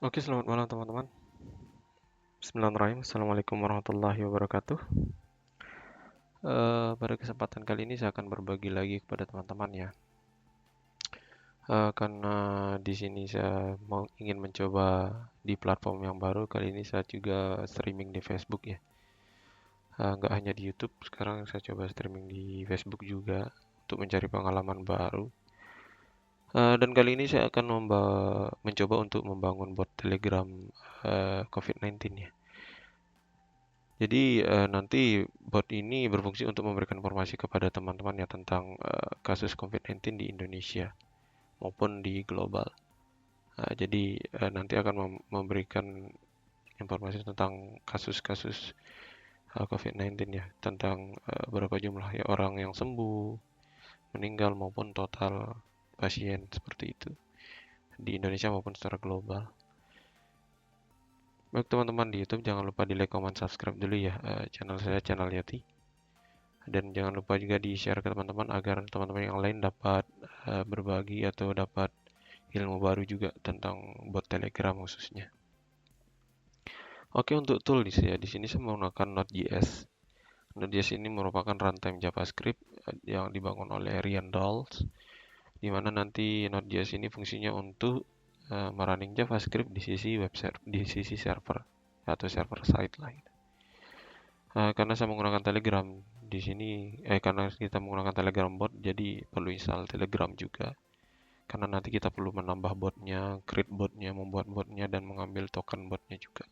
Oke, selamat malam teman-teman. Bismillahirrahmanirrahim. Assalamualaikum warahmatullahi wabarakatuh. Pada kesempatan kali ini saya akan berbagi lagi kepada teman-teman ya. Karena di sini saya ingin mencoba di platform yang baru. Kali ini saya juga streaming di Facebook ya. Nggak hanya di YouTube, sekarang saya coba streaming di Facebook juga untuk mencari pengalaman baru. Dan kali ini saya akan mencoba untuk membangun bot Telegram COVID-19 ya. Jadi nanti bot ini berfungsi untuk memberikan informasi kepada teman-teman ya tentang kasus COVID-19 di Indonesia maupun di global. Jadi nanti akan memberikan informasi tentang kasus-kasus COVID-19 ya, tentang berapa jumlah ya orang yang sembuh, meninggal maupun total pasien seperti itu di Indonesia maupun secara global. Baik teman-teman di YouTube jangan lupa di like, comment, subscribe dulu ya channel saya, channel Yati. Dan jangan lupa juga di-share ke teman-teman agar teman-teman yang lain dapat berbagi atau dapat ilmu baru juga tentang bot Telegram khususnya. Oke, untuk tool di sini saya menggunakan Node.js. Node.js ini merupakan runtime JavaScript yang dibangun oleh Ryan Dawes, di mana nanti Node.js ini fungsinya untuk merunning JavaScript di sisi di sisi server atau server side lain. Karena saya menggunakan Telegram di sini, karena kita menggunakan Telegram bot, jadi perlu install Telegram juga. Karena nanti kita perlu menambah botnya, create botnya, membuat botnya, dan mengambil token botnya juga.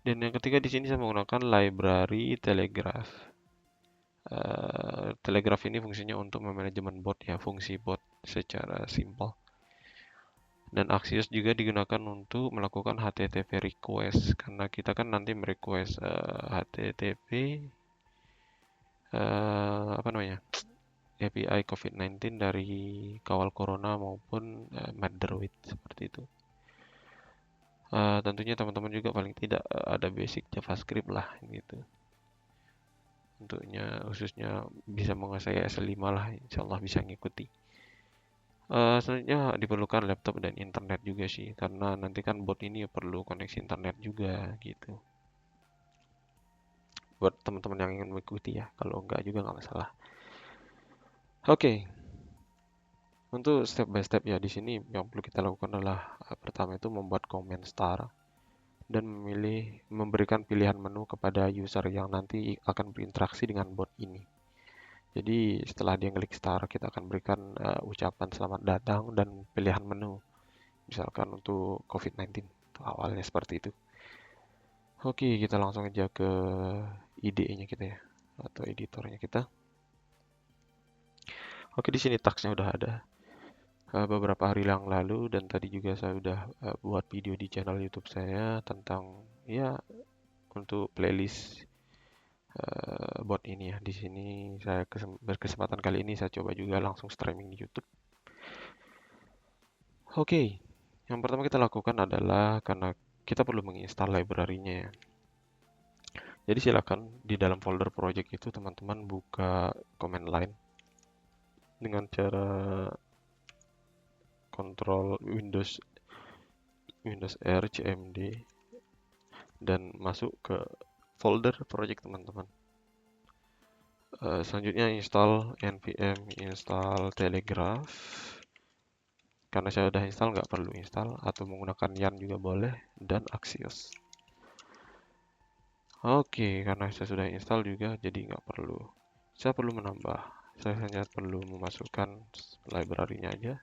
Dan yang ketiga di sini saya menggunakan library Telegraph. Telegraph ini fungsinya untuk memanajemen bot ya, fungsi bot secara simpel. Dan Axios juga digunakan untuk melakukan HTTP request karena kita kan nanti merequest HTTP apa namanya API COVID-19 dari kawal corona maupun Matterwit seperti itu. Tentunya teman-teman juga paling tidak ada basic JavaScript lah gitu. Untuknya khususnya bisa menguasai S5 lah, insya Allah bisa ngikuti. Selanjutnya diperlukan laptop dan internet juga sih, karena nanti kan bot ini perlu koneksi internet juga gitu. Buat teman-teman yang ingin mengikuti ya, kalau enggak juga nggak masalah. Oke, untuk step by step ya di sini yang perlu kita lakukan adalah pertama itu membuat comment star dan memberikan pilihan menu kepada user yang nanti akan berinteraksi dengan bot ini. Jadi setelah dia klik start, kita akan berikan ucapan selamat datang dan pilihan menu. Misalkan untuk COVID-19, awalnya seperti itu. Oke, kita langsung aja ke IDE-nya kita ya, atau editornya kita. Oke, di sini tagsnya udah ada. Beberapa hari yang lalu dan tadi juga saya udah buat video di channel YouTube saya tentang ya untuk playlist bot ini ya. Di sini saya berkesempatan kali ini saya coba juga langsung streaming di YouTube. Oke, yang pertama kita lakukan adalah karena kita perlu menginstal library-nya ya. Jadi silakan di dalam folder project itu teman-teman buka command line dengan cara Control Windows R CMD dan masuk ke folder project teman-teman. Selanjutnya install npm install telegraph. Karena saya sudah install nggak perlu install atau menggunakan yarn juga boleh dan Axios. Oke, karena saya sudah install juga jadi nggak perlu. Saya perlu menambah. Saya hanya perlu memasukkan library-nya aja.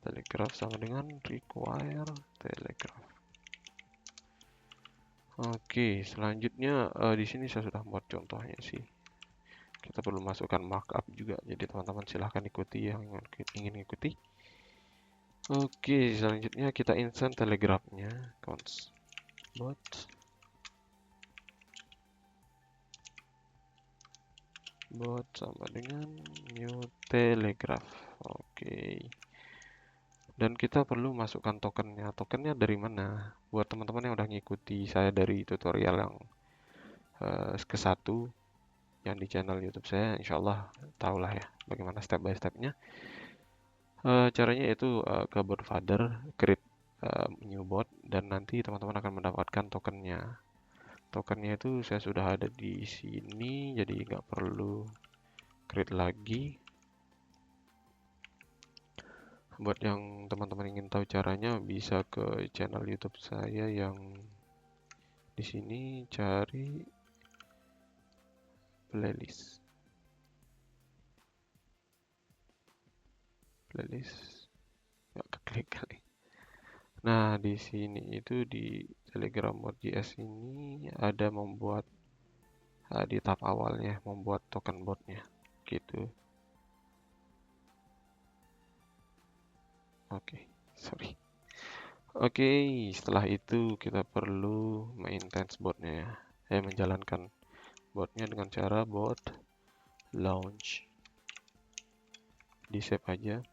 Telegraph sama dengan require telegraph. Oke, selanjutnya di sini saya sudah buat contohnya sih. Kita perlu masukkan markup juga. Jadi teman-teman silahkan ikuti yang ingin ikuti. Oke, selanjutnya kita insert telegraph-nya. Const bot sama dengan new telegraph. Oke. Dan kita perlu masukkan tokennya. Tokennya dari mana? Buat teman-teman yang udah ngikuti saya dari tutorial yang ke-1 yang di channel YouTube saya, insya Allah tahulah ya bagaimana step by stepnya. Caranya itu ke Godfather, create new bot, dan nanti teman-teman akan mendapatkan tokennya. Tokennya itu saya sudah ada di sini, jadi nggak perlu create lagi. Buat yang teman-teman ingin tahu caranya, bisa ke channel YouTube saya yang di sini, cari playlist. Nggak keklik kali. Nah, di sini itu di Telegram bot.js ini ada membuat di tahap awalnya membuat token botnya gitu. Sorry. Oke, setelah itu kita perlu maintenance botnya ya. Menjalankan botnya dengan cara bot launch. Di save aja.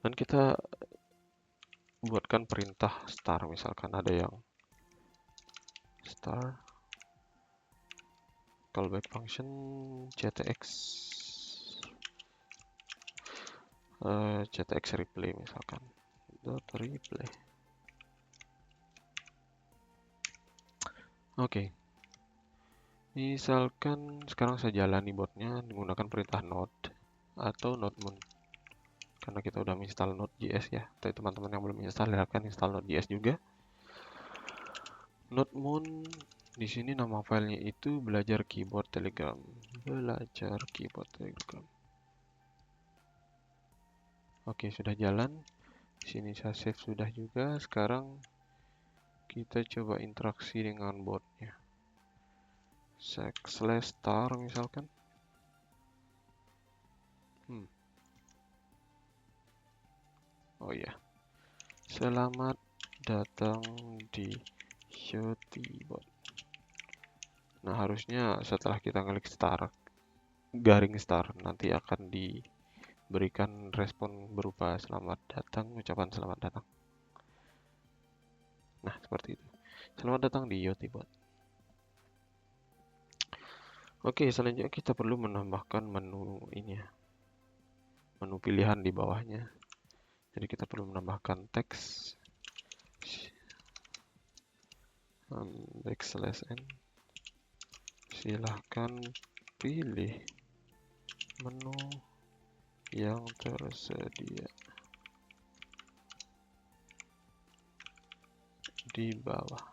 Dan kita buatkan perintah start, misalkan ada yang start callback function ctx replay misalkan .replay. Oke. Misalkan sekarang saya jalani botnya menggunakan perintah node atau node-moon. Karena kita udah install Node.js ya. Tapi teman-teman yang belum install, silahkan install Node.js juga. Node-moon di sini nama filenya itu belajar keyboard Telegram. Belajar keyboard Telegram. Oke, sudah jalan. Di sini saya save sudah juga. Sekarang kita coba interaksi dengan botnya. /star misalkan. Oh ya, selamat datang di Shotibot. Nah, harusnya setelah kita klik start, garing start, nanti akan diberikan respon berupa selamat datang, ucapan selamat datang. Nah, seperti itu. Selamat datang di Yotibot. Oke, selanjutnya kita perlu menambahkan menu ini ya. Menu pilihan di bawahnya. Jadi kita perlu menambahkan teks \n. Silahkan pilih menu yang tersedia di bawah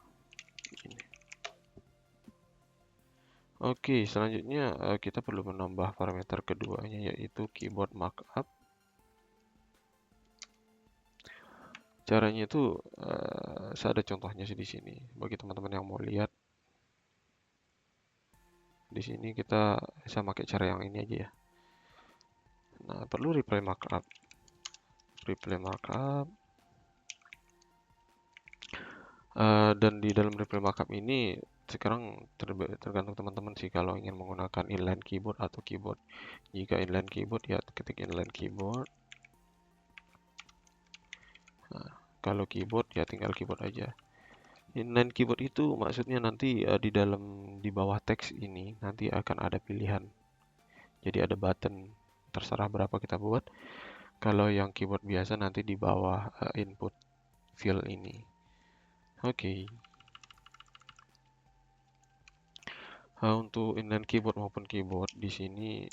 ini. Oke, selanjutnya kita perlu menambah parameter keduanya, yaitu keyboard markup. Caranya itu saya ada contohnya sih di sini. Bagi teman-teman yang mau lihat, di sini saya pakai cara yang ini aja ya. Nah, perlu replay markup. Dan di dalam replay markup ini sekarang tergantung teman-teman sih kalau ingin menggunakan inline keyboard atau keyboard. Jika inline keyboard ya ketik inline keyboard. Nah, kalau keyboard ya tinggal keyboard aja. Inline keyboard itu maksudnya nanti di bawah teks ini nanti akan ada pilihan. Jadi ada button, terserah berapa kita buat. Kalau yang keyboard biasa nanti di bawah input field ini. Oke. Untuk inline keyboard maupun keyboard di sini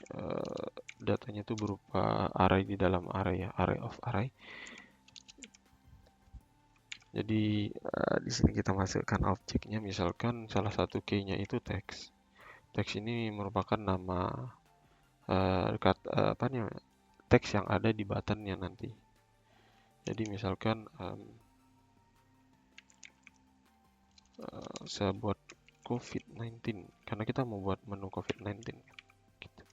datanya itu berupa array di dalam array ya, array of array. Jadi di sini kita masukkan objeknya, misalkan salah satu key-nya itu teks. Teks ini merupakan nama teks yang ada di buttonnya nanti. Jadi misalkan saya buat COVID-19 karena kita mau buat menu COVID-19 gitu.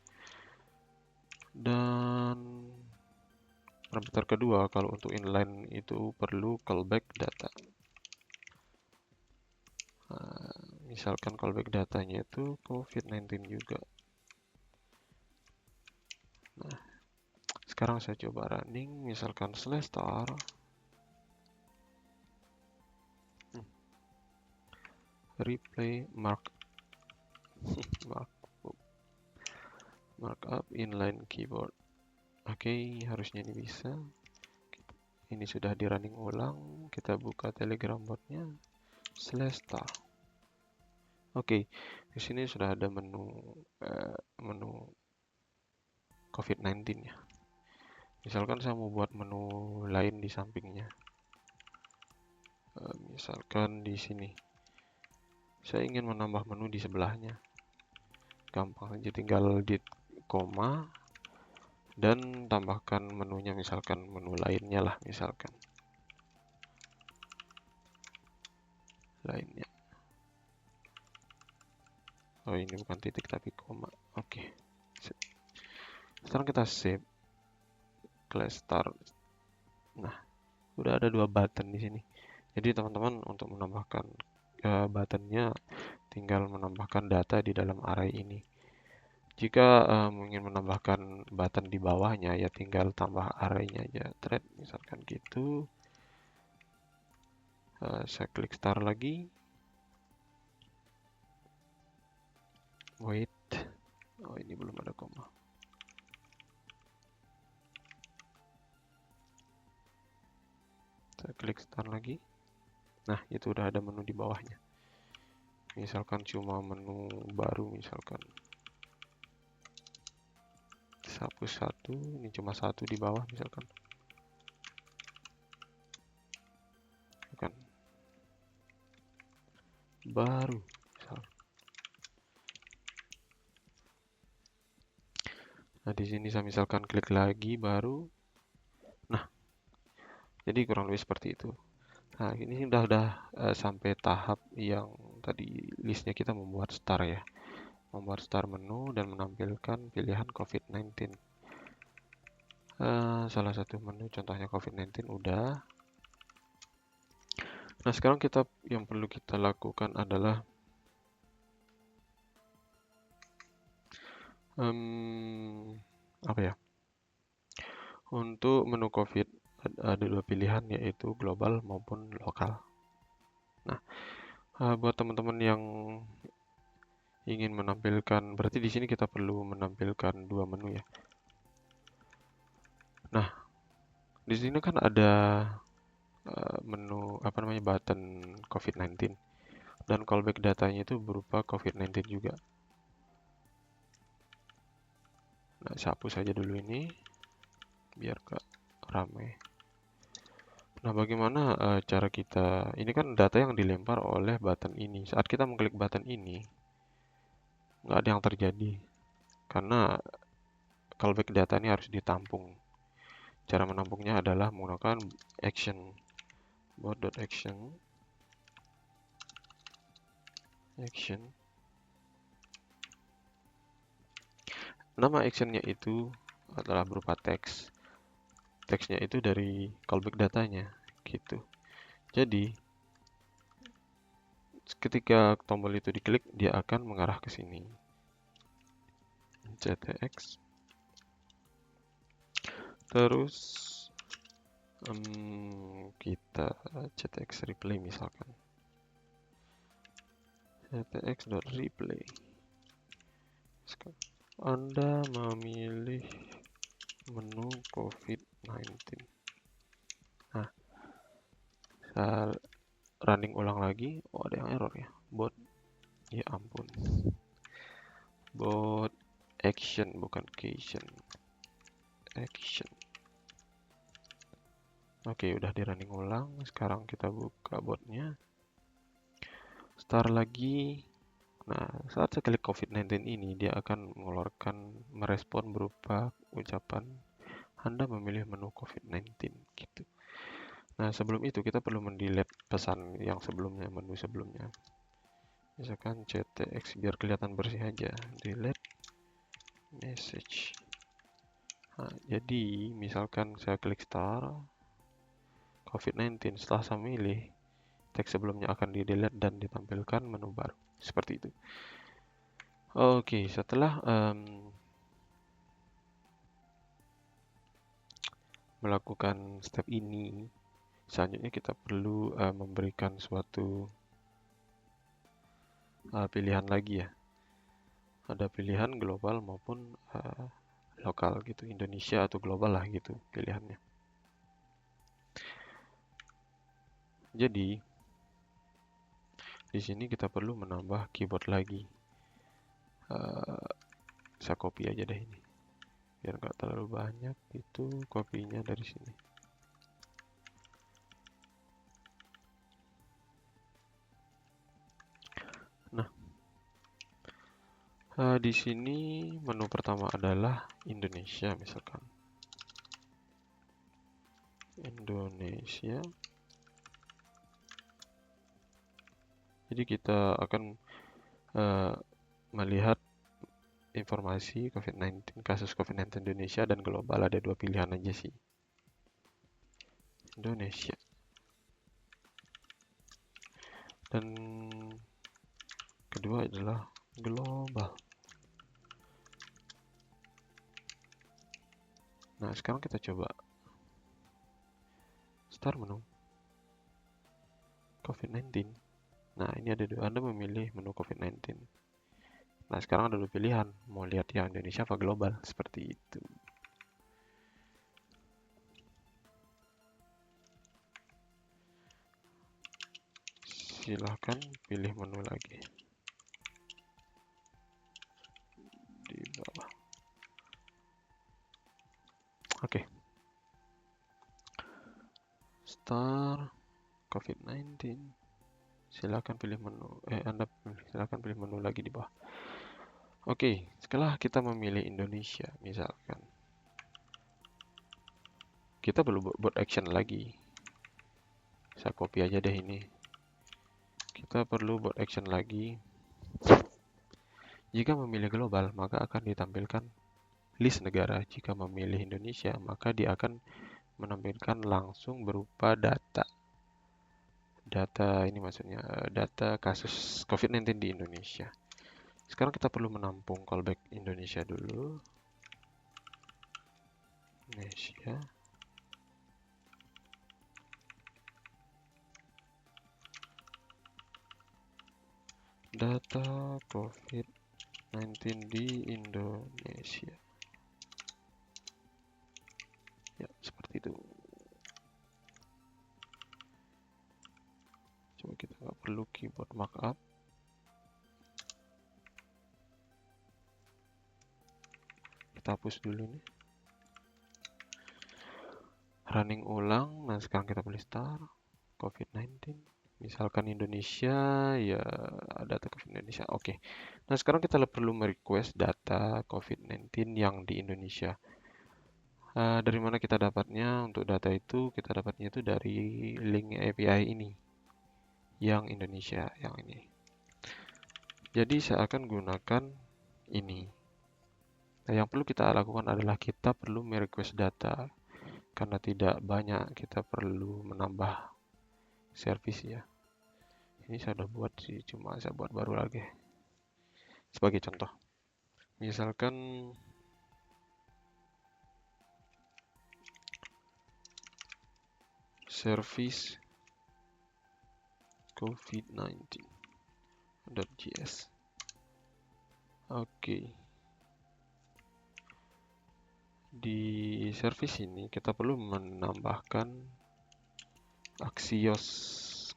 Dan parameter kedua, kalau untuk inline itu perlu callback data. Misalkan callback datanya itu COVID-19 juga. Nah, sekarang saya coba running, misalkan /star. Replay markup inline keyboard. Oke, harusnya ini bisa. ini sudah di running ulang. Kita buka Telegram botnya /star. Oke, di sini sudah ada menu COVID-19 ya. Misalkan saya mau buat menu lain di sampingnya. Misalkan di sini saya ingin menambah menu di sebelahnya. Gampang aja, tinggal di koma dan tambahkan menunya, misalkan menu lainnya lah, misalkan lainnya. Oh, ini bukan titik tapi koma. Oke. Sekarang kita save /star. Nah, udah ada 2 button di sini. Jadi teman-teman untuk menambahkan buttonnya tinggal menambahkan data di dalam array ini. Jika ingin menambahkan button di bawahnya, ya tinggal tambah array-nya aja, thread misalkan gitu. Saya klik star lagi. Wait, oh ini belum ada koma. Saya klik star lagi. Nah, itu udah ada menu di bawahnya. Misalkan cuma menu baru, misalkan hapus 1, ini cuma 1 di bawah misalkan. Kan baru misal. Nah, di sini saya misalkan klik lagi baru. Nah, jadi kurang lebih seperti itu. Nah, ini udah sampai tahap yang tadi listnya kita membuat star ya. Membuat star menu dan menampilkan pilihan COVID-19. Salah satu menu contohnya COVID-19 udah. Nah, sekarang yang perlu kita lakukan adalah apa ya? Untuk menu COVID ada 2 pilihan, yaitu global maupun lokal. Nah, buat teman-teman yang ingin menampilkan, berarti di sini kita perlu menampilkan 2 menu ya. Nah, di sini kan ada menu button COVID-19 dan callback datanya itu berupa COVID-19 juga. Nah, saya hapus saja dulu ini biar gak rame. Nah, bagaimana cara kita, ini kan data yang dilempar oleh button ini. Saat kita mengklik button ini, nggak ada yang terjadi karena callback data ini harus ditampung. Cara menampungnya adalah menggunakan action bot.action nama actionnya itu adalah berupa teks. Teksnya itu dari callback datanya gitu. Jadi ketika tombol itu diklik, dia akan mengarah ke sini. ctx terus kita ctx replay misalkan. ctx.replay. Anda memilih menu COVID-19. Nah, saya running ulang lagi. Oh, ada yang error ya. Bot. Ya ampun. Bot action bukan cation. Action. Oke, udah di running ulang. Sekarang kita buka botnya. Start lagi. Nah, saat saya klik COVID-19 ini, dia akan merespon berupa ucapan Anda memilih menu COVID-19 gitu. Nah, sebelum itu kita perlu mendelete pesan yang sebelumnya, menu sebelumnya. Misalkan ctx biar kelihatan bersih aja, delete message. Nah, jadi misalkan saya klik star COVID-19, setelah saya milih, teks sebelumnya akan di-delete dan ditampilkan menu baru. Seperti itu. Oke, setelah melakukan step ini, selanjutnya kita perlu memberikan suatu pilihan lagi ya. Ada pilihan global maupun lokal gitu, Indonesia atau global lah gitu pilihannya. Jadi di sini kita perlu menambah keyboard lagi. Saya copy aja deh ini biar nggak terlalu banyak. Itu kopinya dari sini. Nah, di sini menu pertama adalah Indonesia, misalkan Indonesia. Jadi kita akan melihat informasi COVID-19, kasus COVID-19 Indonesia dan global. Ada dua pilihan aja sih. Indonesia. Dan kedua adalah global. Nah, sekarang kita coba start menu COVID-19. Nah, ini ada dua. Anda memilih menu COVID-19. Nah, sekarang ada dua pilihan. Mau lihat yang Indonesia apa global. Seperti itu. Silahkan pilih menu lagi. Di bawah. Oke. Start COVID-19. Silahkan pilih menu. Anda silahkan pilih menu lagi di bawah. Oke, setelah kita memilih Indonesia, misalkan, kita perlu buat action lagi. Saya copy aja deh ini. Kita perlu buat action lagi. Jika memilih global, maka akan ditampilkan list negara. Jika memilih Indonesia, maka dia akan menampilkan langsung berupa data. Data ini maksudnya data kasus COVID-19 di Indonesia. Sekarang kita perlu menampung callback Indonesia dulu. Indonesia. Data COVID-19 di Indonesia. Ya, seperti itu. Coba kita nggak perlu keyboard markup. Kita hapus dulu nih. Running ulang. Nah, sekarang kita pilih start COVID-19. Misalkan Indonesia, ya data COVID Indonesia. Oke. Nah, sekarang kita perlu merequest data COVID-19 yang di Indonesia. Dari mana kita dapatnya? Untuk data itu kita dapatnya itu dari link API ini, yang Indonesia, yang ini. Jadi saya akan gunakan ini. Nah, yang perlu kita lakukan adalah kita perlu merequest data. Karena tidak banyak, kita perlu menambah service ya. Ini saya udah buat sih, cuma saya buat baru lagi. Sebagai contoh, misalkan service covid19.js. Oke. Di service ini kita perlu menambahkan Axios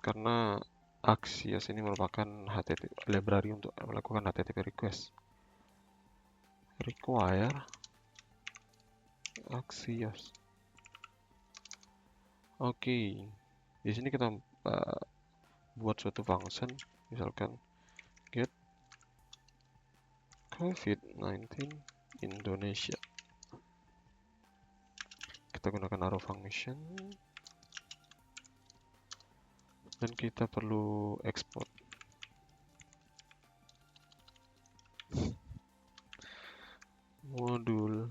karena Axios ini merupakan HTTP library untuk melakukan HTTP request. Require Axios. Oke. Di sini kita buat suatu function, misalkan get COVID-19 Indonesia. Kita gunakan arrow function dan kita perlu export. Modul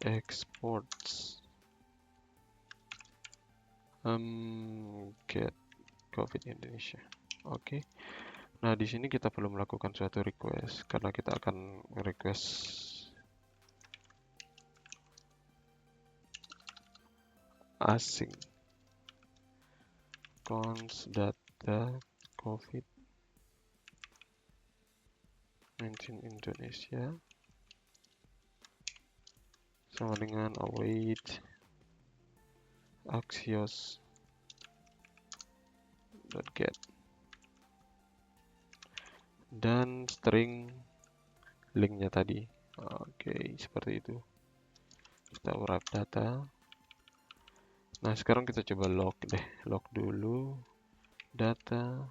.exports get COVID Indonesia. Oke. Nah, di sini kita perlu melakukan suatu request karena kita akan request asing const data COVID-19 Indonesia sama dengan await axios.get dan string linknya tadi. Oke, seperti itu. Kita wrap data. Nah, sekarang kita coba log deh. Log dulu data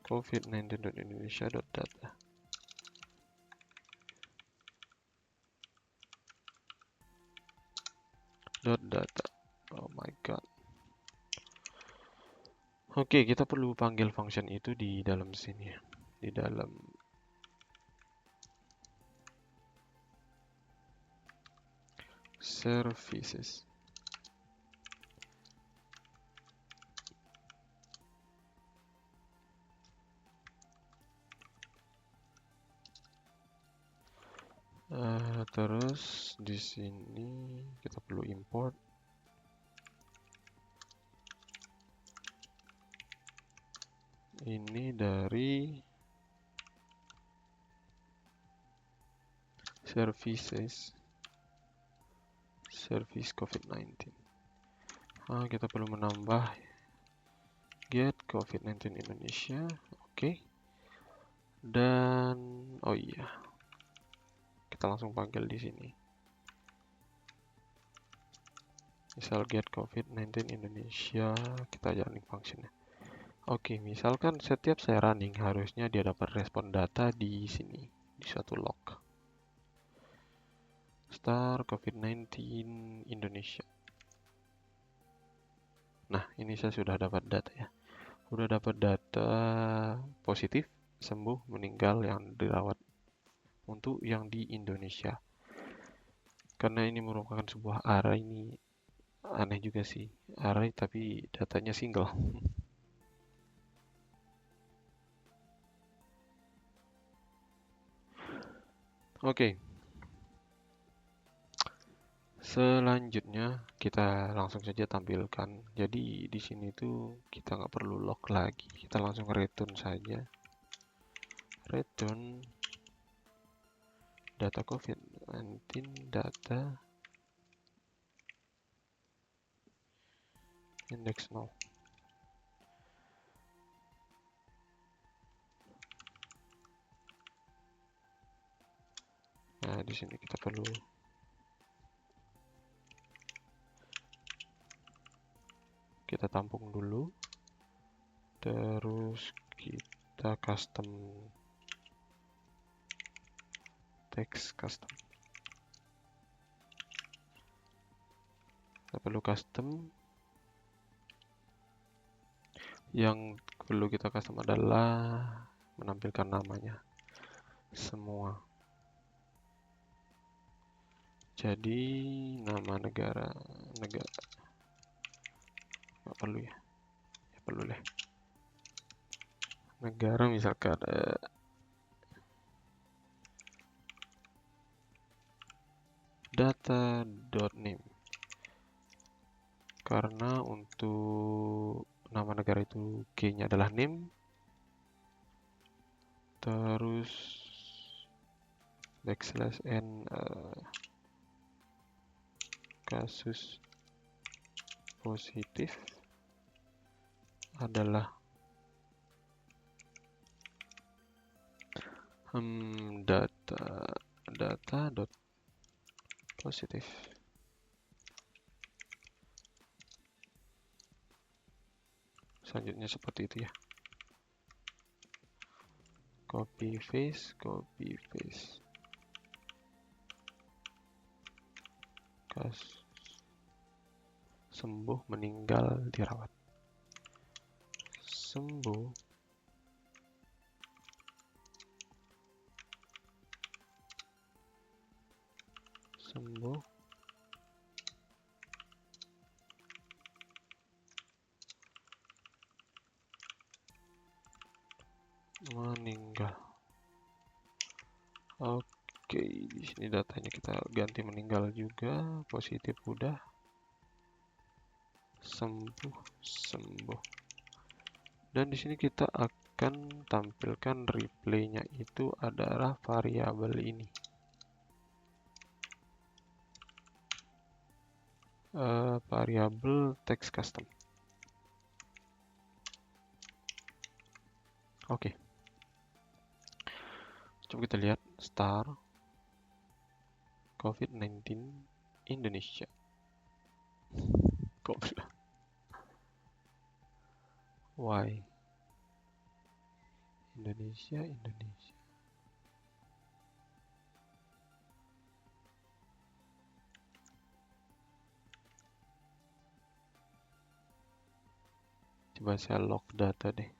covid19.indonesia.data. .data. Oh my god. Oke, kita perlu panggil function itu di dalam sini ya. Di dalam services. Terus di sini kita perlu import ini dari service COVID-19. Kita perlu menambah get COVID-19 Indonesia. Oke. Dan oh iya, kita langsung panggil di sini. Misal get COVID-19 Indonesia, kita running functionnya. Oke, misalkan setiap saya running harusnya dia dapat respon data di sini, di suatu log. Star COVID-19 Indonesia. Nah, ini saya sudah dapat data ya. Sudah dapat data positif, sembuh, meninggal yang dirawat untuk yang di Indonesia. Karena ini merupakan sebuah array, ini aneh juga sih. Array tapi datanya single. Oke. Selanjutnya kita langsung saja tampilkan. Jadi di sini tuh kita nggak perlu log lagi. Kita langsung return saja. Return data COVID-19 data index 0. Nah, di sini kita perlu kita tampung dulu, terus kita custom text custom. Kita perlu custom. Yang perlu kita custom adalah menampilkan namanya semua. Jadi nama negara nggak perlu ya, perlu deh. Negara misalkan data.name, karena untuk nama negara itu key-nya adalah name, terus \n kasus positif adalah data.positif. Selanjutnya seperti itu ya. Copy paste. Sembuh, meninggal, dirawat. Sembuh, meninggal. Oke, di sini datanya kita ganti meninggal juga, positif udah. Sembuh. Dan di sini kita akan tampilkan reply-nya itu adalah variabel ini. variabel text custom. Oke, coba kita lihat star COVID-19 Indonesia. Kok bilang why Indonesia. Coba saya log data deh.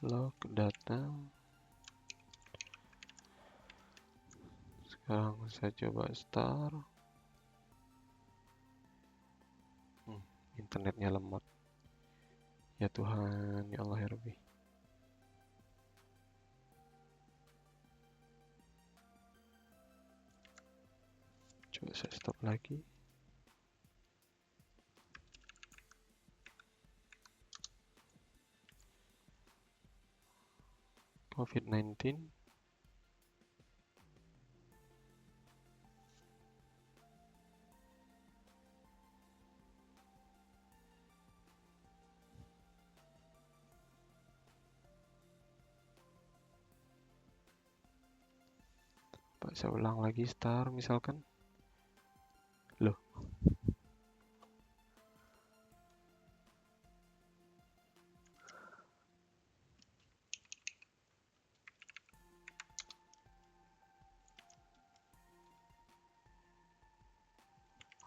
Log data. Sekarang saya coba star. Internetnya lemot. Ya Tuhan, ya Allah ya Rabbi. Coba saya stop lagi. COVID-19. Pak, saya ulang lagi star misalkan. Loh.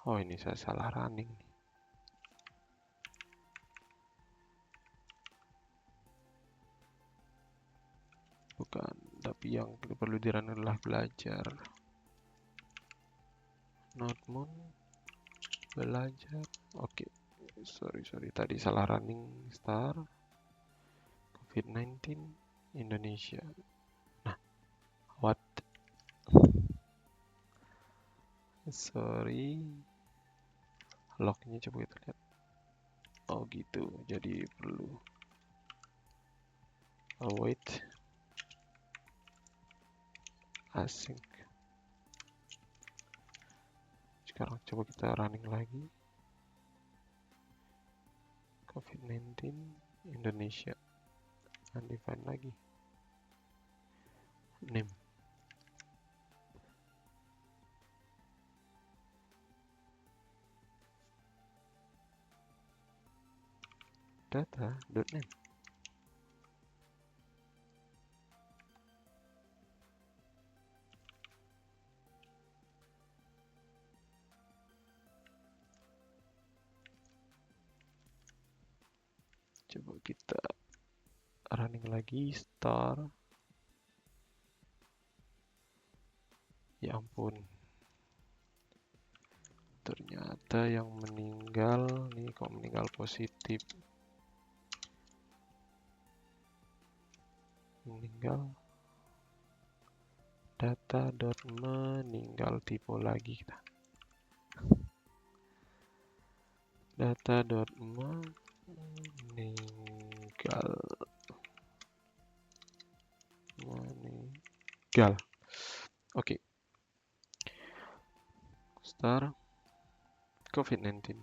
Oh, ini saya salah running nih. Bukan, tapi yang perlu dirun adalah belajar. Notmoon belajar. Oke. Sorry, tadi salah running star COVID-19 Indonesia. Nah, what? Sorry. Lognya coba kita lihat. Oh gitu, jadi perlu await async. Sekarang coba kita running lagi. COVID-19 Indonesia. Undefined lagi. Name. Data.name. Coba kita running lagi star. Ya ampun, ternyata yang meninggal nih, kok meninggal positif. Meninggal data.meninggal, typo lagi kita. Meninggal. Oke. Star COVID-19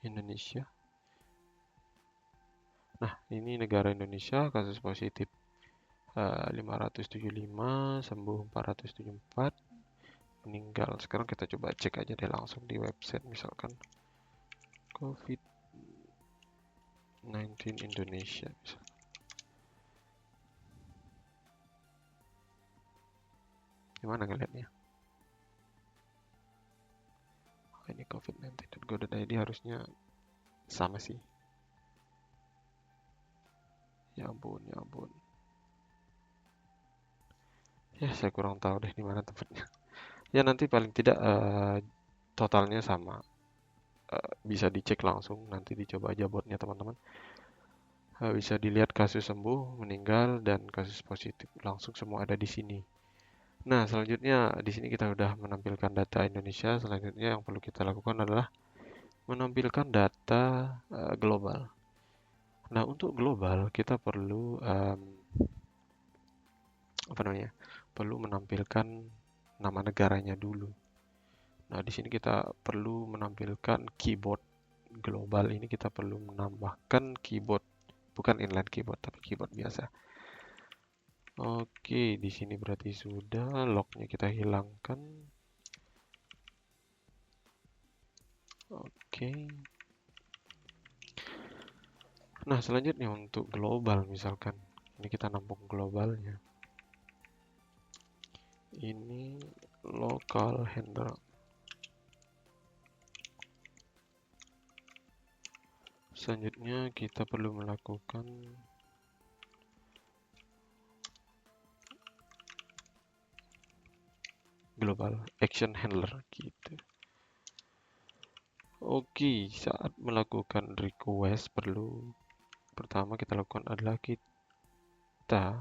Indonesia. Nah, ini negara Indonesia, kasus positif 575, sembuh 474, meninggal. Sekarang kita coba cek aja deh langsung di website, misalkan COVID-19 Indonesia. Gimana ngeliatnya? Oh, ini COVID-19 dan GoDaddy harusnya sama sih. Ya ampun. Ya, saya kurang tahu deh di mana tempatnya. Ya, nanti paling tidak totalnya sama. Bisa dicek langsung, nanti dicoba aja botnya teman-teman. Bisa dilihat kasus sembuh, meninggal, dan kasus positif. Langsung semua ada di sini. Nah, selanjutnya di sini kita sudah menampilkan data Indonesia. Selanjutnya yang perlu kita lakukan adalah menampilkan data global. Nah, untuk global kita perlu perlu menampilkan nama negaranya dulu. Nah, di sini kita perlu menampilkan keyboard global. Ini kita perlu menambahkan keyboard, bukan inline keyboard, tapi keyboard biasa. Oke, di sini berarti sudah. Locknya kita hilangkan. Oke. Nah, selanjutnya untuk global misalkan. Ini kita nampung globalnya. Ini local handler. Selanjutnya kita perlu melakukan global action handler gitu. Oke, saat melakukan request pertama kita lakukan adalah kita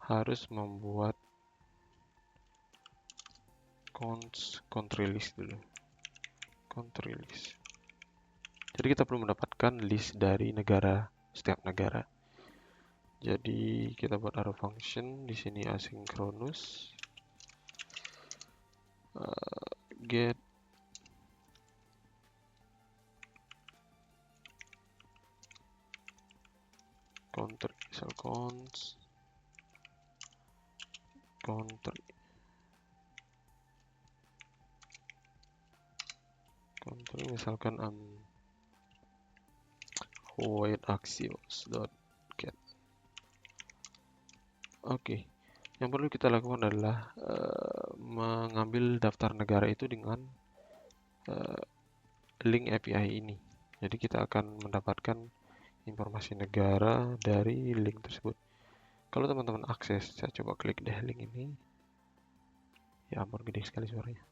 harus membuat country list dulu. Country list. Jadi kita perlu mendapatkan list dari setiap negara. Jadi kita buat arrow function di sini asynchronous get country, misal country misalkan void axios.get. Oke, yang perlu kita lakukan adalah mengambil daftar negara itu dengan link API ini. Jadi kita akan mendapatkan informasi negara dari link tersebut. Kalau teman-teman akses, saya coba klik deh link ini. Ya ampun, gede sekali suaranya.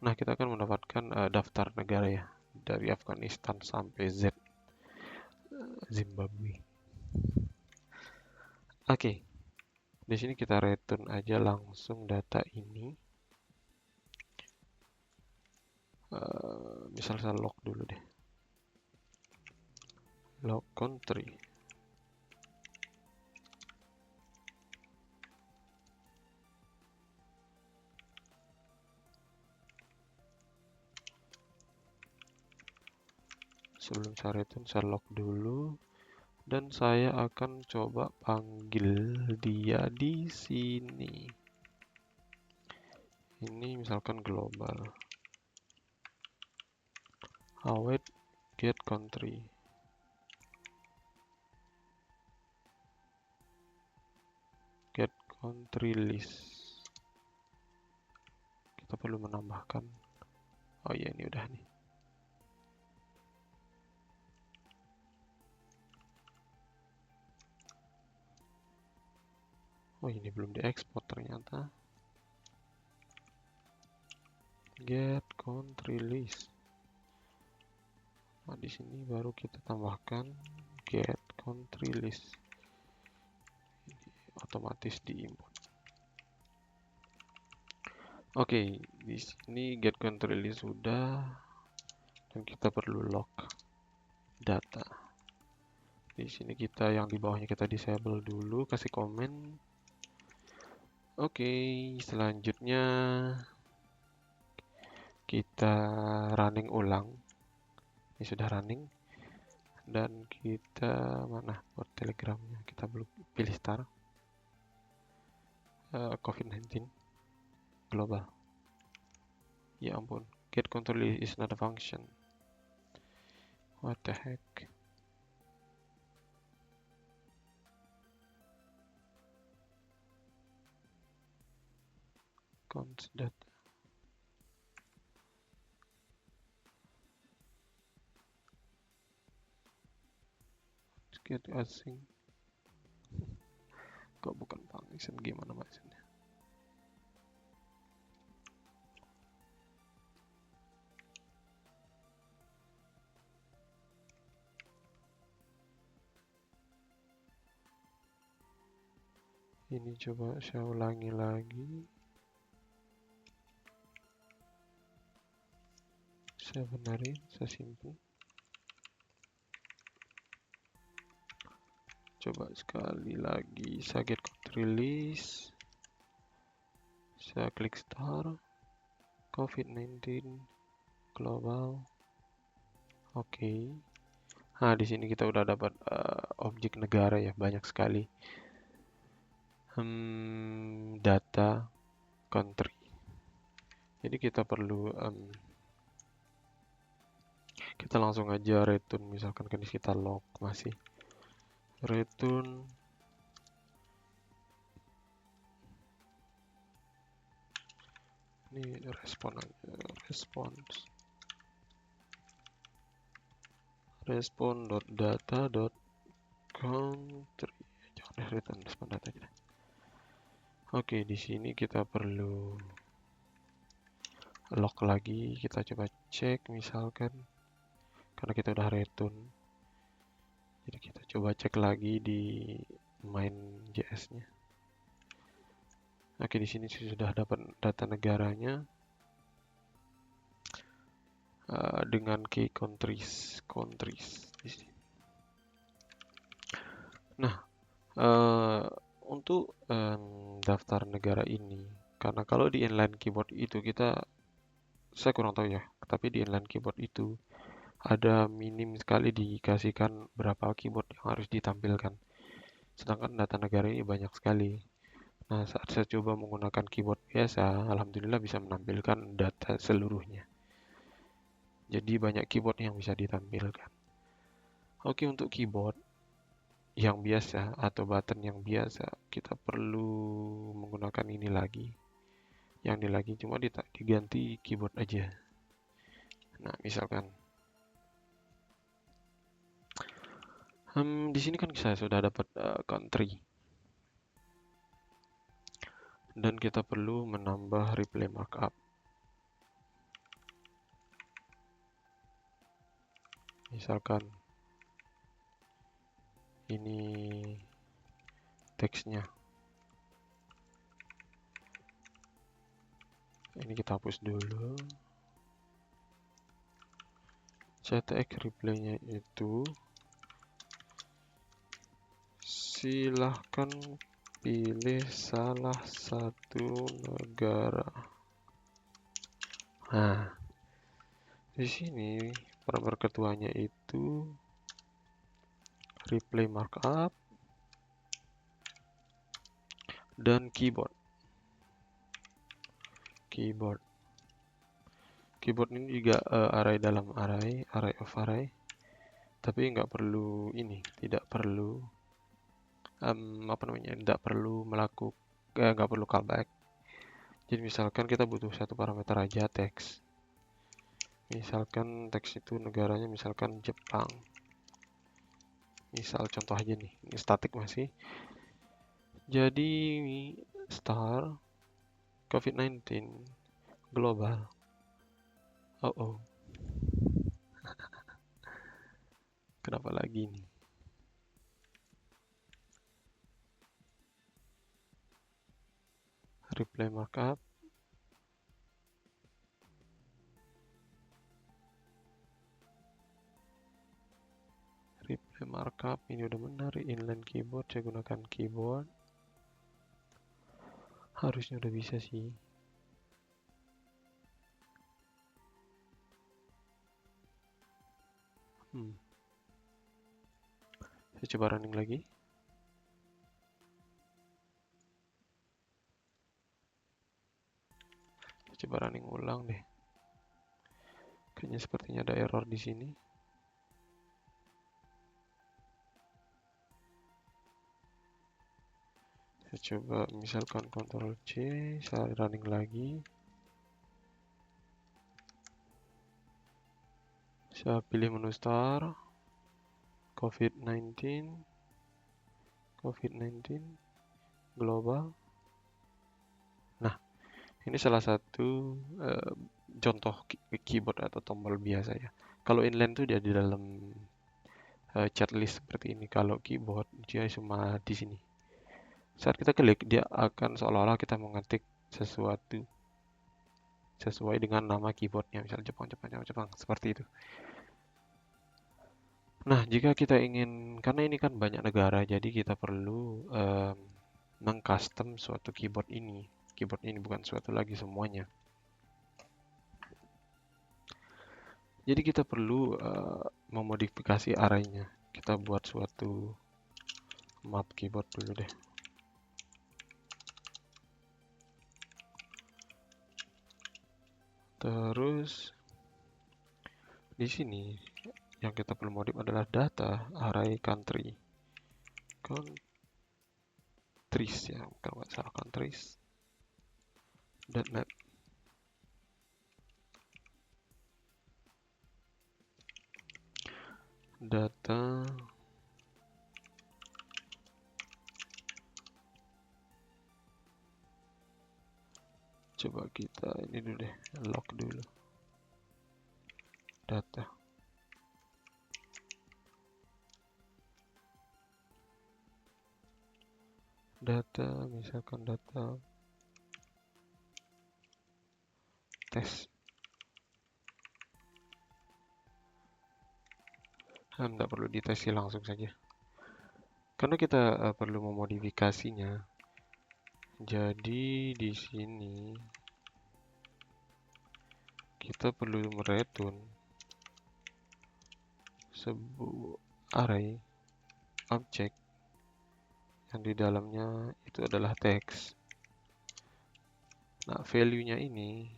Nah, kita akan mendapatkan daftar negara ya, dari Afghanistan sampai Zimbabwe. Oke, di sini kita return aja langsung data ini. Misal saya log dulu deh. Log country. Sebelum saya return, saya log dulu. Dan saya akan coba panggil dia di sini. Ini misalkan global. Await get country. Get country list. Kita perlu menambahkan. Oh ya, ini udah nih. Oh, ini belum diekspor ternyata. Get country list. Nah, di sini baru kita tambahkan get country list. Ini otomatis diimport. Oke, di sini get country list sudah, dan kita perlu log data. Di sini kita yang di bawahnya kita disable dulu, kasih komen. Oke, selanjutnya kita running ulang. Ini sudah running. Dan kita mana buat telegramnya, kita belum pilih start. COVID-19 global. Ya ampun, get control is not a function. What the heck? Const data. Get async. Kok bukan function, gimana maksudnya? Ini coba saya ulangi lagi. Saya benarin, saya simpan. Coba sekali lagi, saya get country list. Saya klik start, COVID-19 global. Oke. Nah, di sini kita udah dapat objek negara ya, banyak sekali. Data country. Jadi kita perlu kita langsung aja return, misalkan kan kita log masih return ini respon aja, respon.data.country, jangan return respon data aja. Oke, di sini kita perlu log lagi, kita coba cek misalkan karena kita udah return. Jadi kita coba cek lagi di main.js-nya. Oke, di sini sudah dapat data negaranya dengan key countries di sini. Nah, untuk daftar negara ini, karena kalau di inline keyboard itu saya kurang tahu ya, tapi di inline keyboard itu ada minim sekali dikasihkan berapa keyboard yang harus ditampilkan. Sedangkan data negara ini banyak sekali. Nah, saat saya coba menggunakan keyboard biasa, alhamdulillah bisa menampilkan data seluruhnya. Jadi banyak keyboard yang bisa ditampilkan. Oke, untuk keyboard yang biasa atau button yang biasa, kita perlu menggunakan ini lagi. Yang ini lagi cuma diganti keyboard aja. Nah, misalkan di sini kan saya sudah dapat country. Dan kita perlu menambah replay markup. Misalkan ini teksnya. Ini kita hapus dulu. CTX replaynya itu silahkan pilih salah satu negara. Nah, di sini parameter ketuanya itu replay markup dan keyboard. Keyboard ini juga array dalam array of array. Tapi nggak perlu ini, tidak perlu nggak perlu callback. Jadi misalkan kita butuh satu parameter aja, teks. Misalkan teks itu negaranya misalkan Jepang. Misal contoh aja nih, ini static masih. Jadi star COVID-19 global. Oh. Kenapa lagi nih? Replay markup. Replay markup ini udah benar. Inline keyboard, saya gunakan keyboard. Harusnya udah bisa sih. Saya coba running lagi. Coba running ulang deh. Kayaknya sepertinya ada error di sini. Saya coba misalkan Ctrl C, saya running lagi. Saya pilih menu start, COVID-19 global. Nah, ini salah satu contoh keyboard atau tombol biasa ya. Kalau inline tuh dia di dalam chat list seperti ini. Kalau keyboard dia cuma di sini. Saat kita klik, dia akan seolah-olah kita mengetik sesuatu sesuai dengan nama keyboardnya, misal Jepang, seperti itu. Nah, jika kita ingin, karena ini kan banyak negara, jadi kita perlu mengcustom suatu keyboard ini. keyboard ini, bukan suatu lagi semuanya. Jadi kita perlu memodifikasi arraynya. Kita buat suatu map keyboard dulu deh. Terus di sini yang kita perlu modif adalah data array countries ya, kalau nggak salah countries .map. Data coba kita ini dulu deh, log dulu data. Misalkan data tes. Nggak perlu dites sih, langsung saja. Karena kita perlu memodifikasinya. Jadi di sini kita perlu mereturn sebuah array objek yang di dalamnya itu adalah teks. Nah, value-nya ini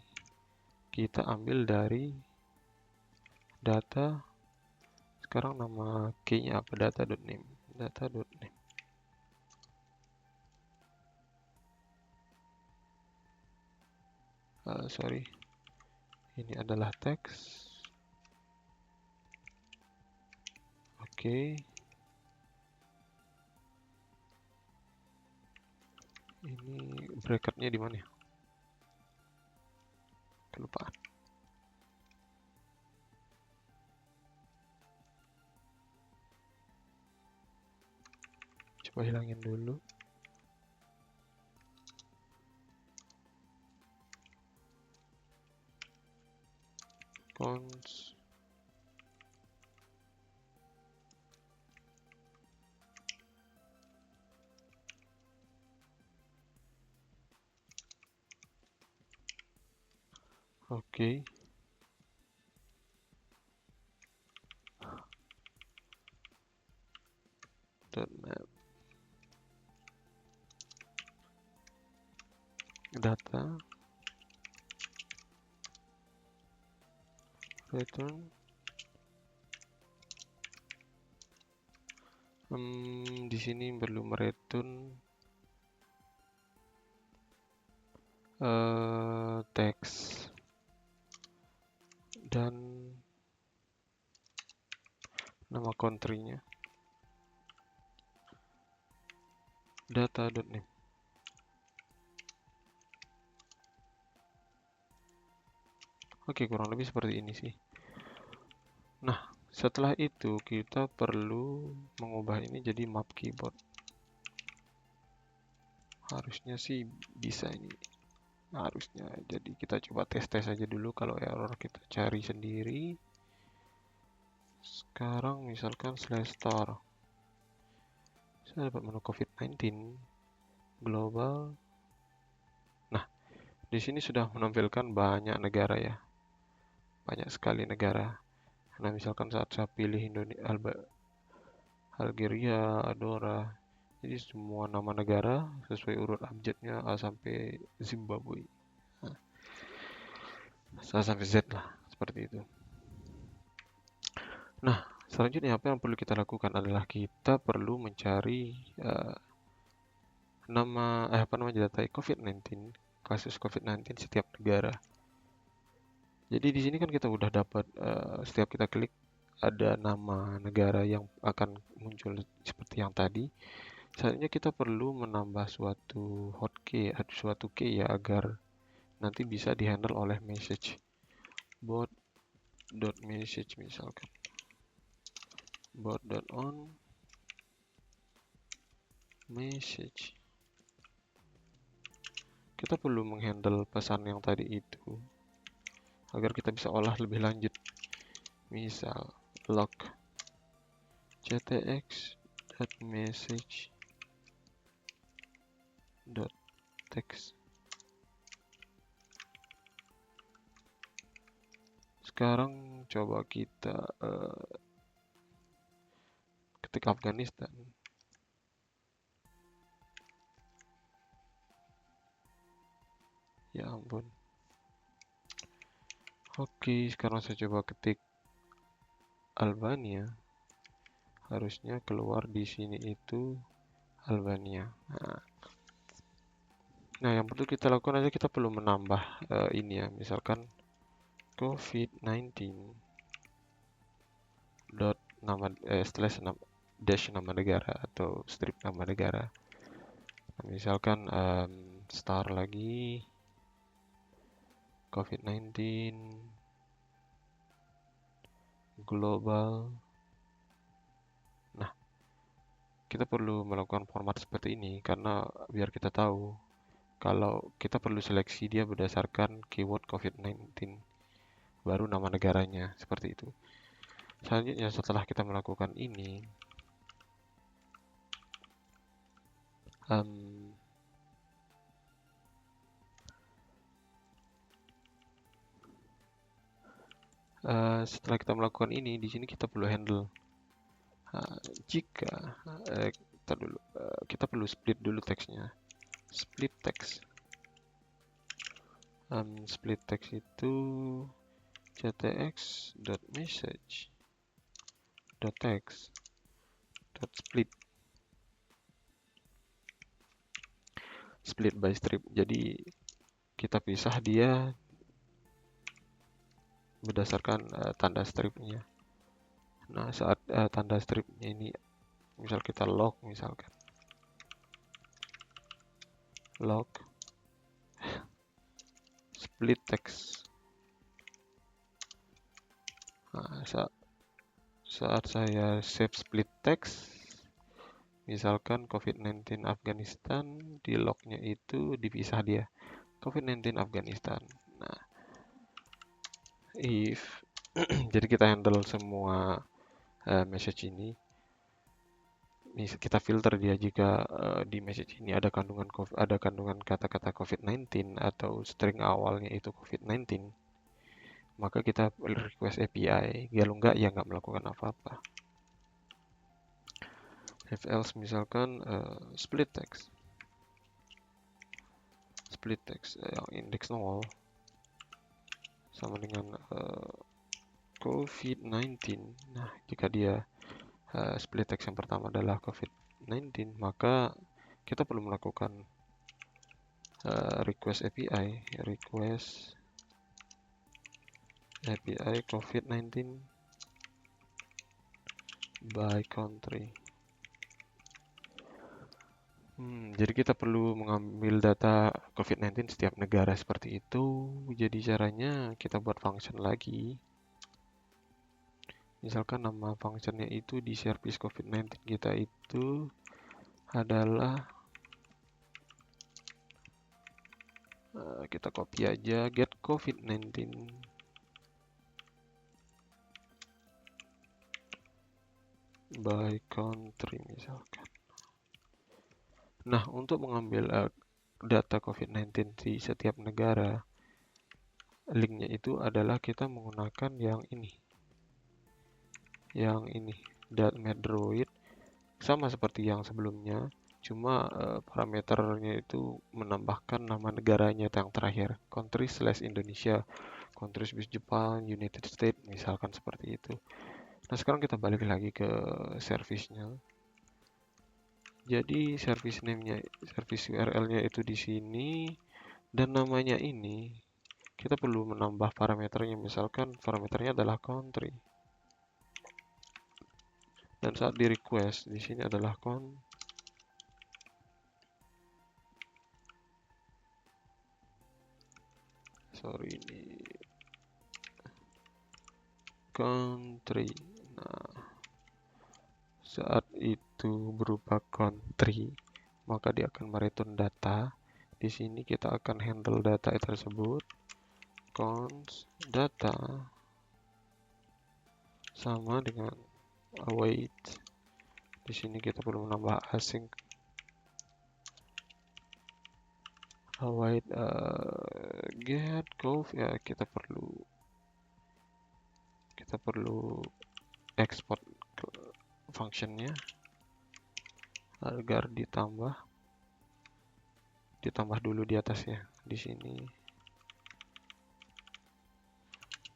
kita ambil dari data. Sekarang nama key-nya apa? Data.name. Sorry, ini adalah teks. Oke. Ini bracket-nya di mana ya? Kelupaan. Coba hilangin dulu. Cons. Oke. .map. Data return di sini perlu mereturn teks dan nama country-nya data.name. Oke, kurang lebih seperti ini sih. Nah, setelah itu kita perlu mengubah ini jadi map keyboard. Harusnya sih bisa ini. Harusnya. Jadi kita coba tes aja dulu. Kalau error kita cari sendiri. Sekarang misalkan /star. Saya dapat menu COVID-19 global. Nah, di sini sudah menampilkan banyak negara ya. Banyak sekali negara. Nah, misalkan saat saya pilih Algeria, Andorra, jadi semua nama negara sesuai urut abjadnya A sampai Zimbabwe. Nah, sampai Z lah, seperti itu. Nah, selanjutnya apa yang perlu kita lakukan adalah kita perlu mencari data COVID-19, kasus COVID-19 setiap negara. Jadi di sini kan kita udah dapat setiap kita klik ada nama negara yang akan muncul seperti yang tadi. Selanjutnya kita perlu menambah suatu hotkey, suatu key ya, agar nanti bisa dihandle oleh message bot.message misalkan bot.on message. Kita perlu menghandle pesan yang tadi itu agar kita bisa olah lebih lanjut. Misal log ctx.message.text. sekarang coba kita ketik Afghanistan. Ya ampun. Oke, sekarang saya coba ketik Albania. Harusnya keluar di sini itu Albania. Nah, yang perlu kita lakukan aja, kita perlu menambah ini ya, misalkan COVID-19 dot nama slash dash nama negara atau strip nama negara. Nah, misalkan star lagi COVID-19 global. Nah, kita perlu melakukan format seperti ini karena biar kita tahu kalau kita perlu seleksi dia berdasarkan keyword COVID-19 baru nama negaranya, seperti itu. Selanjutnya setelah kita melakukan ini, setelah kita melakukan ini, di sini kita perlu handle jika kita perlu split dulu teksnya. Split text. Split text itu ctx.message.text.split split by strip. Jadi kita pisah dia berdasarkan tanda stripnya. Nah, saat tanda stripnya ini, misal kita log, misalkan log split text. Nah, saat saya save split text, misalkan COVID-19 Afghanistan, di lognya itu dipisah dia COVID-19 Afghanistan. Nah, if jadi kita handle semua message ini. Kita filter dia jika di message ini ada kandungan kata-kata COVID-19 atau string awalnya itu COVID-19, maka kita request API. Kalau enggak, ya nggak melakukan apa-apa. If else, misalkan split text yang index 0 sama dengan COVID-19. Nah, jika dia split text yang pertama adalah COVID-19, maka kita perlu melakukan request API COVID-19 by country. Jadi kita perlu mengambil data COVID-19 setiap negara seperti itu. Jadi caranya kita buat function lagi. Misalkan nama functionnya itu di service COVID-19 kita itu adalah kita copy aja get COVID-19 by country misalkan. Nah, untuk mengambil data COVID-19 di setiap negara, linknya itu adalah kita menggunakan yang ini, .Medroid, sama seperti yang sebelumnya, cuma parameternya itu menambahkan nama negaranya yang terakhir, country/Indonesia, countries/Jepang, United States, misalkan seperti itu. Nah, sekarang kita balik lagi ke service-nya. Jadi service URL-nya itu di sini, dan namanya ini kita perlu menambah parameternya. Misalkan parameternya adalah country. Dan saat di request di sini adalah country. Nah, saat itu berupa country, maka dia akan mereturn data. Di sini kita akan handle data tersebut. Const data sama dengan await. Di sini kita perlu menambah async await get conf, ya kita perlu kita perlu export ke functionnya agar ditambah dulu di atasnya. Di sini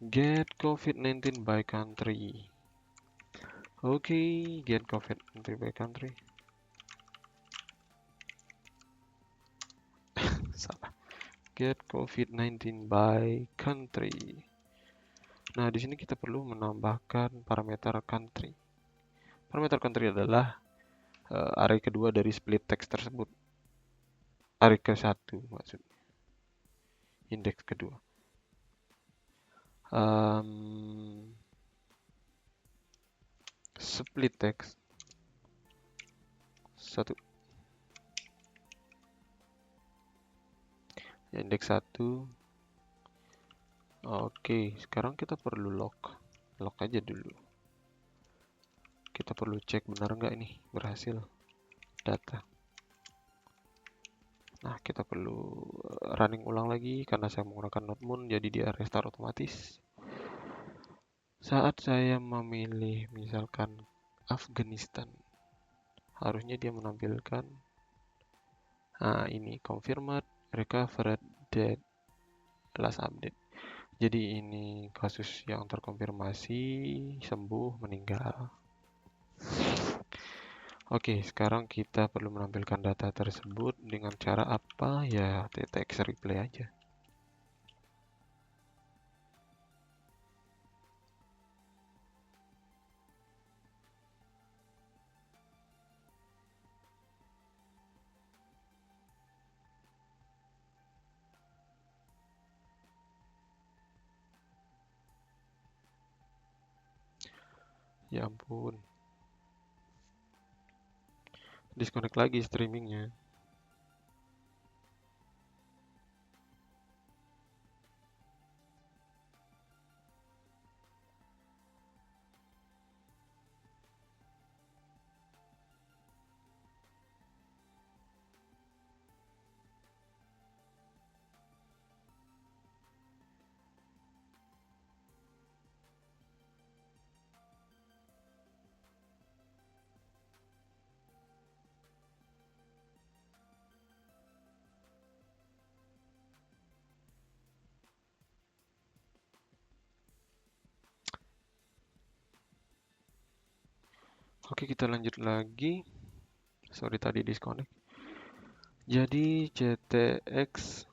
get COVID-19 by country. Oke, get COVID-19 by country. Salah. Get COVID-19 by country. Nah, di sini kita perlu menambahkan parameter country. Parameter country adalah array kedua dari split text tersebut. Array ke-1 maksudnya. Indeks kedua. Split text 1. Indeks 1. Oke, sekarang kita perlu log aja dulu. Kita perlu cek benar nggak ini berhasil data. Nah, kita perlu running ulang lagi karena saya menggunakan notebook, jadi dia restart otomatis. Saat saya memilih misalkan Afghanistan, harusnya dia menampilkan ini confirmed, recovered, dead, last update. Jadi ini kasus yang terkonfirmasi, sembuh, meninggal. Oke, sekarang kita perlu menampilkan data tersebut dengan cara apa? Ya, text replay aja. Ya ampun. Disconnect lagi streamingnya. Oke, kita lanjut lagi. Sorry tadi disconnect. Jadi ctx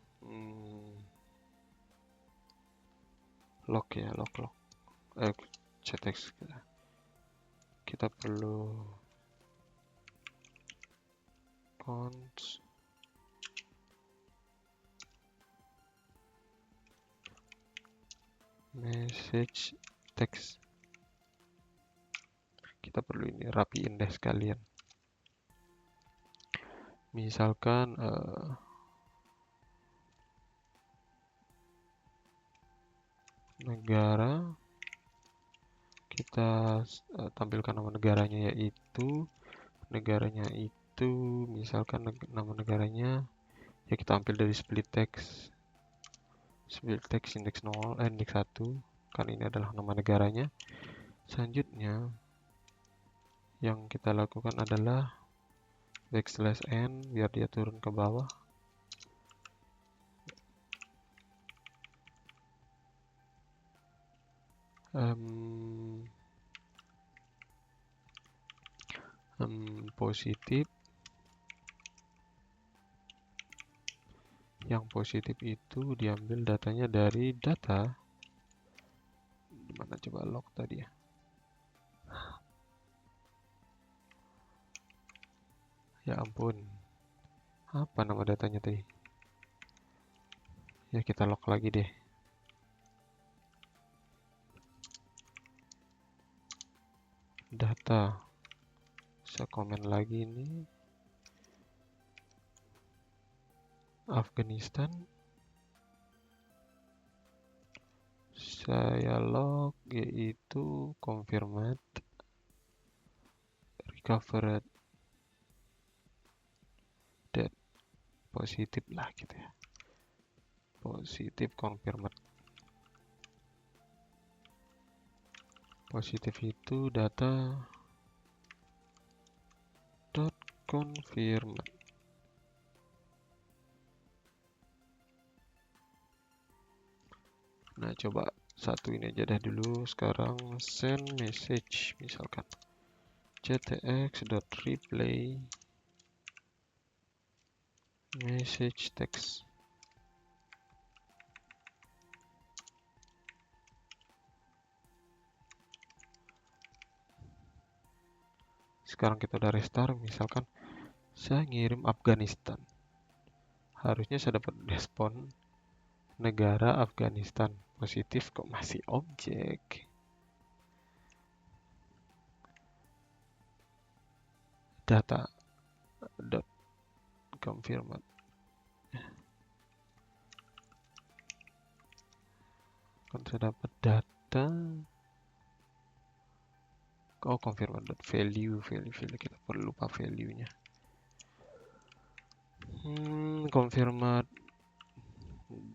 log ya, log. Ctx kita perlu cons message text. Kita perlu ini rapiin deh sekalian. Misalkan negara, kita tampilkan nama negaranya yaitu misalkan nama negaranya ya kita ambil dari split text indeks 0 indeks 1 kan ini adalah nama negaranya. Selanjutnya yang kita lakukan adalah \n biar dia turun ke bawah. Positif. Yang positif itu diambil datanya dari data. Dimana coba log tadi ya? Ya ampun. Apa nama datanya tadi? Ya kita log lagi deh. Data. Saya komen lagi ini. Afghanistan. Saya log yaitu confirmed, recovered, dead, positif lah gitu ya. Positif confirmed. Positif itu data dot confirmed. Nah, coba satu ini aja dah dulu. Sekarang send message misalkan ctx.reply message text. Sekarang kita udah restart, misalkan saya ngirim Afghanistan. Harusnya saya dapat respon negara Afghanistan. Positif kok masih objek. Data dot confirmed. Kan saya dapat data. Oh, confirmed dot value kita perlu lupa value-nya. Confirmed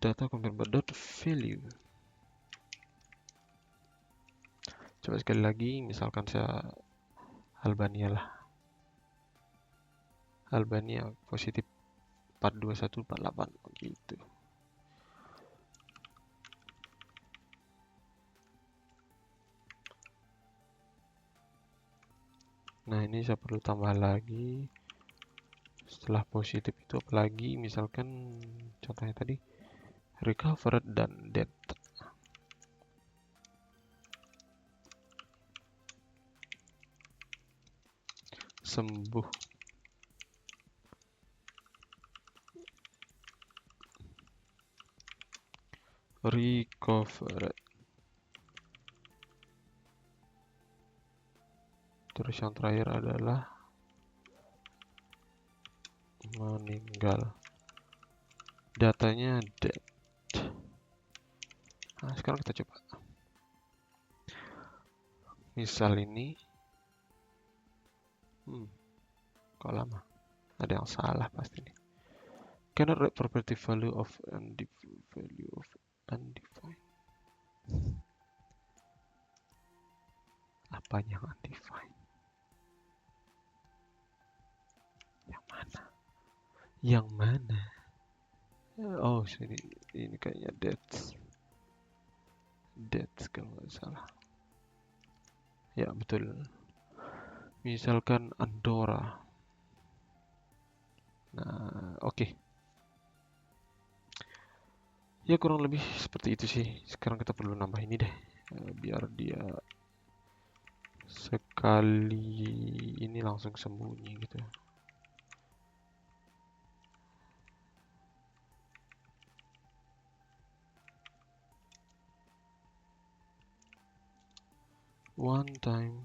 data confirmed dot value. Coba sekali lagi, misalkan saya Albania lah. Albania positif 42148 gitu. Nah, ini saya perlu tambah lagi. Setelah positif itu apalagi, misalkan contohnya tadi recovered dan dead. Sembuh. Recovered. Terus yang terakhir adalah meninggal. Datanya dead. Nah, sekarang kita coba. Misal ini. Kok lama? Ada yang salah pasti nih. Cannot write property value of undefined. Apanya yang undefined? Yang mana? Yang mana? Oh, ini kayaknya dates kalau nggak salah. Ya, betul. Misalkan Andorra. Nah, oke. Ya, kurang lebih seperti itu sih. Sekarang kita perlu nambah ini deh. Biar dia sekali ini langsung sembunyi gitu. One time.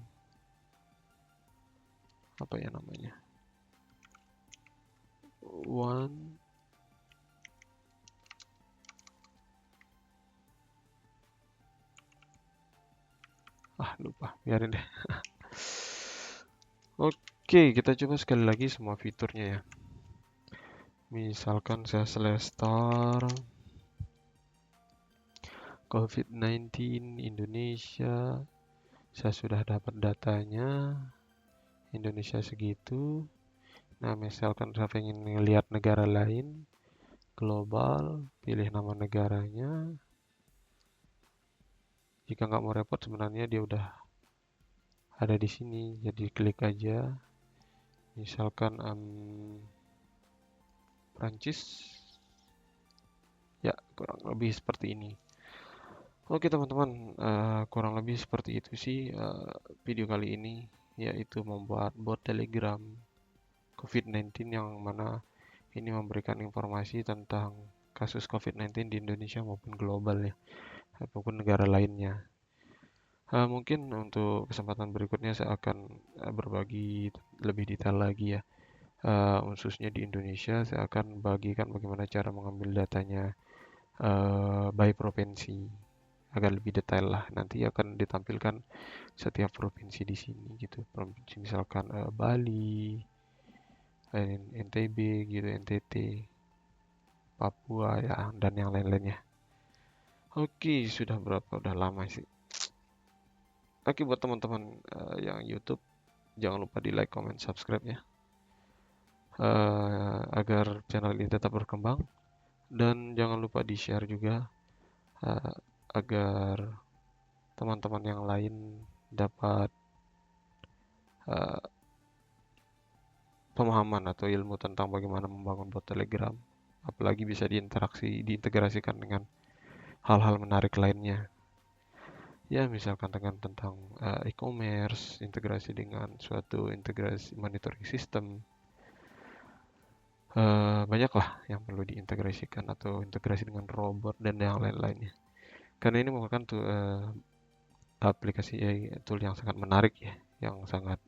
Apa ya namanya? One lupa, biarin deh. Oke, kita coba sekali lagi semua fiturnya ya. Misalkan saya /star COVID-19 Indonesia. Saya sudah dapat datanya. Indonesia segitu. Nah, misalkan saya ingin melihat negara lain, global, pilih nama negaranya. Jika nggak mau repot, sebenarnya dia udah ada di sini, jadi klik aja. Misalkan Prancis. Ya, kurang lebih seperti ini. Oke teman-teman, kurang lebih seperti itu sih video kali ini, yaitu membuat bot Telegram COVID-19 yang mana ini memberikan informasi tentang kasus COVID-19 di Indonesia maupun global ya, maupun negara lainnya. Mungkin untuk kesempatan berikutnya saya akan berbagi lebih detail lagi ya. Khususnya di Indonesia, saya akan bagikan bagaimana cara mengambil datanya by provinsi agar lebih detail lah. Nanti akan ditampilkan setiap provinsi di sini gitu. Provinsi misalkan Bali, NTB gitu, NTT, Papua ya, dan yang lain-lainnya. Oke, sudah berapa? Udah lama sih. Oke, buat teman-teman yang YouTube, jangan lupa di like, comment, subscribe ya, agar channel ini tetap berkembang. Dan jangan lupa di share juga, agar teman-teman yang lain dapat pemahaman atau ilmu tentang bagaimana membangun bot Telegram, apalagi bisa diintegrasikan dengan hal-hal menarik lainnya. Ya, misalkan tentang e-commerce, integrasi dengan suatu integrasi monitoring system, banyaklah yang perlu diintegrasikan atau integrasi dengan robot dan yang lain-lainnya. Karena ini merupakan aplikasi tool yang sangat menarik ya, yang sangat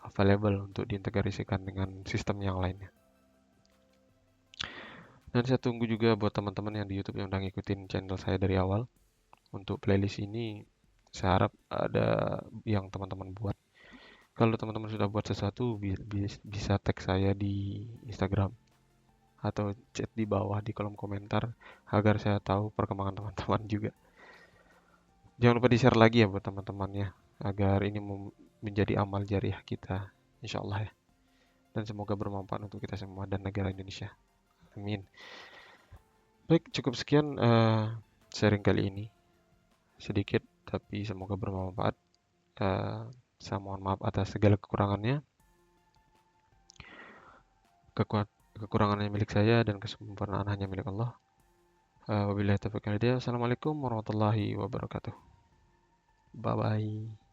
available untuk diintegrasikan dengan sistem yang lainnya. Dan saya tunggu juga buat teman-teman yang di YouTube yang udah ngikutin channel saya dari awal. Untuk playlist ini, saya harap ada yang teman-teman buat. Kalau teman-teman sudah buat sesuatu, bisa tag saya di Instagram atau chat di bawah di kolom komentar agar saya tahu perkembangan teman-teman juga. Jangan lupa di-share lagi ya buat teman-temannya agar ini menjadi amal jariah kita, insya Allah ya. Dan semoga bermanfaat untuk kita semua dan negara Indonesia. Amin. Baik, cukup sekian sharing kali ini. Sedikit, tapi semoga bermanfaat. Saya mohon maaf atas segala kekurangannya. Kekurangannya milik saya dan kesempurnaan hanya milik Allah. Wabillahi taufiq wal hidayah. Assalamualaikum warahmatullahi wabarakatuh. Bye bye.